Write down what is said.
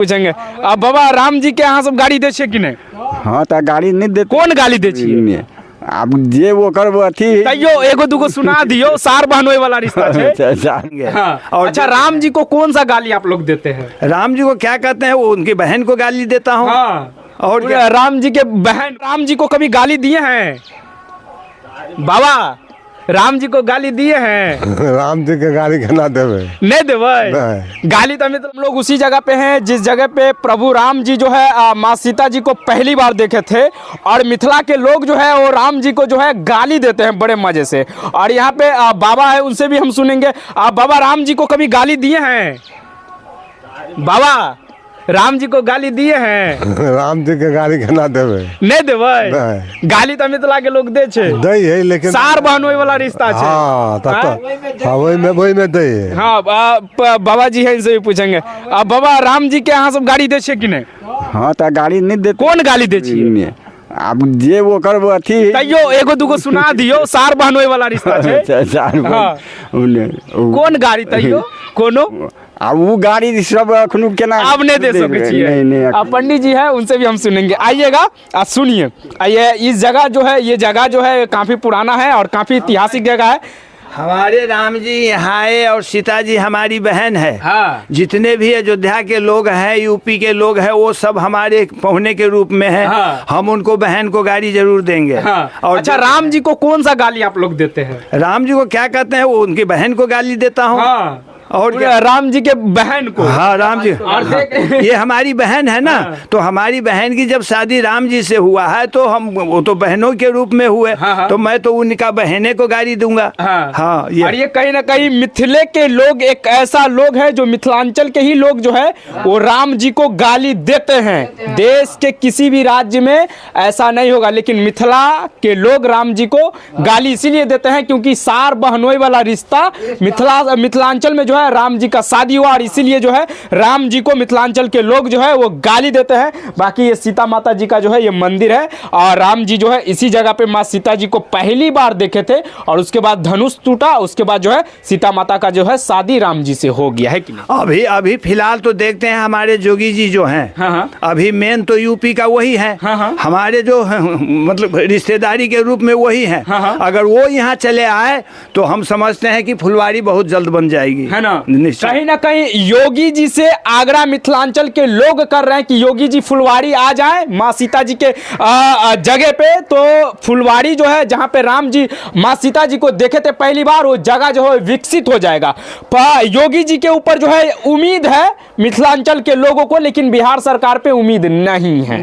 पूछेंगे अब बाबा राम जी के यहाँ सब गाड़ी दे छे कि नहीं? हाँ तो गाड़ी नहीं देते कौन गाली दे छिए? अब जे वो कर वो अथी कहियो एगो दुगो सुना दियो, सार बहनोई वाला रिश्ता छे। जाएंगे। हाँ। और अच्छा राम जी को कौन सा गाली आप लोग देते हैं? राम जी को क्या कहते हैं, वो उनकी बहन को गाली देता हूँ। हाँ। और क्या? राम जी के बहन राम जी को कभी गाली दिए हैं? बाबा राम जी को गाली दिए हैं? राम जी के गाड़ी के ना देवे। नहीं देवे नहीं। गाली तो हम लोग उसी जगह पे हैं जिस जगह पे प्रभु राम जी जो है माँ सीता जी को पहली बार देखे थे, और मिथिला के लोग जो है वो राम जी को जो है गाली देते हैं बड़े मजे से। और यहाँ पे बाबा है, उनसे भी हम सुनेंगे। बाबा राम जी को कभी गाली दिए हैं? बाबा राम जी को गाली दिए हैं? राम जी के गाड़ी के ना देवे। नहीं देवे नहीं। गाली तो मिथिला के लोग दे छे। दे है लेकिन सार बहनोई वाला रिश्ता छे। हाँ तब हाँ? तो हाँ वही में दे है। हाँ बाबा जी है, इनसे भी पूछेंगे। अब बाबा राम जी के यहाँ सब गाड़ी दे छे कि नहीं? हाँ तो गाड़ी नहीं देते कौन गाली दे छिए? अब जे वो कर वो अथी कहियो एगो दुगो सुना दियो, सार बहनोई वाला रिश्ता छे। हाँ। कौन गाड़ी तैयो कोनो? अब वो गाड़ी सब अखनू केना आप नहीं दे सके छिए। नहीं अब पंडित जी है, उनसे भी हम सुनेंगे। आइएगा सुनिए। आइए, इस जगह जो है, ये जगह जो है काफी पुराना है और काफी ऐतिहासिक जगह है। हमारे राम जी यहाँ आए और सीता जी हमारी बहन है। हाँ। जितने भी अयोध्या के लोग हैं, यूपी के लोग हैं, वो सब हमारे पहुने के रूप में हैं। हाँ। हम उनको बहन को गाड़ी जरूर देंगे। हाँ। और अच्छा राम जी को कौन सा गाली आप लोग देते हैं? राम जी को क्या कहते हैं, वो उनकी बहन को गाली देता हूँ। हाँ। और क्या? राम जी के बहन को? हाँ राम जी और ये हमारी बहन है ना। हाँ। तो हमारी बहन की जब शादी राम जी से हुआ है तो हम वो तो बहनों के रूप में हुए। हाँ। तो मैं तो उनका बहने को गाड़ी दूंगा। हाँ। हाँ और ये कहीं ना कहीं मिथिले के लोग एक ऐसा लोग है जो मिथिलांचल के ही लोग जो है वो राम जी को गाली देते हैं। देश के किसी भी राज्य में ऐसा नहीं होगा, लेकिन मिथिला के लोग राम जी को गाली इसीलिए देते हैं क्योंकि सार बहनोई वाला रिश्ता मिथिलांचल में जो है राम जी का शादी हुआ, और इसीलिए जो है राम जी को मिथिलांचल के लोग जो है वो गाली देते हैं। बाकी ये सीता माता जी का जो है ये मंदिर है, और राम जी जो है इसी जगह पे माँ सीता जी को पहली बार देखे थे, और उसके बाद धनुष टूटा, उसके बाद जो है सीता माता का जो है शादी राम जी से हो गया है कि नहीं? अभी फिलहाल तो देखते हैं हमारे जोगी जी जो हैं। हाँ। अभी मेन तो यूपी का वही है। हाँ। हमारे जो मतलब रिश्तेदारी के रूप में वही है। हाँ। अगर वो यहाँ चले आए तो हम समझते हैं कि फुलवारी बहुत जल्द बन जाएगी, है ना? निश्चय। कहीं ना कहीं योगी जी से आगरा मिथिलांचल के लोग कर रहे हैं कि योगी जी फुलवारी आ जाए माँ सीता जी के जगह पे, तो फुलवारी जो है जहां पे राम जी माँ सीता जी को देखे थे पहली बार, वो जगह जो है विकसित हो जाएगा। योगी जी के ऊपर जो है उम्मीद है मिथिलांचल के लोगों को, लेकिन बिहार सरकार पे उम्मीद नहीं है।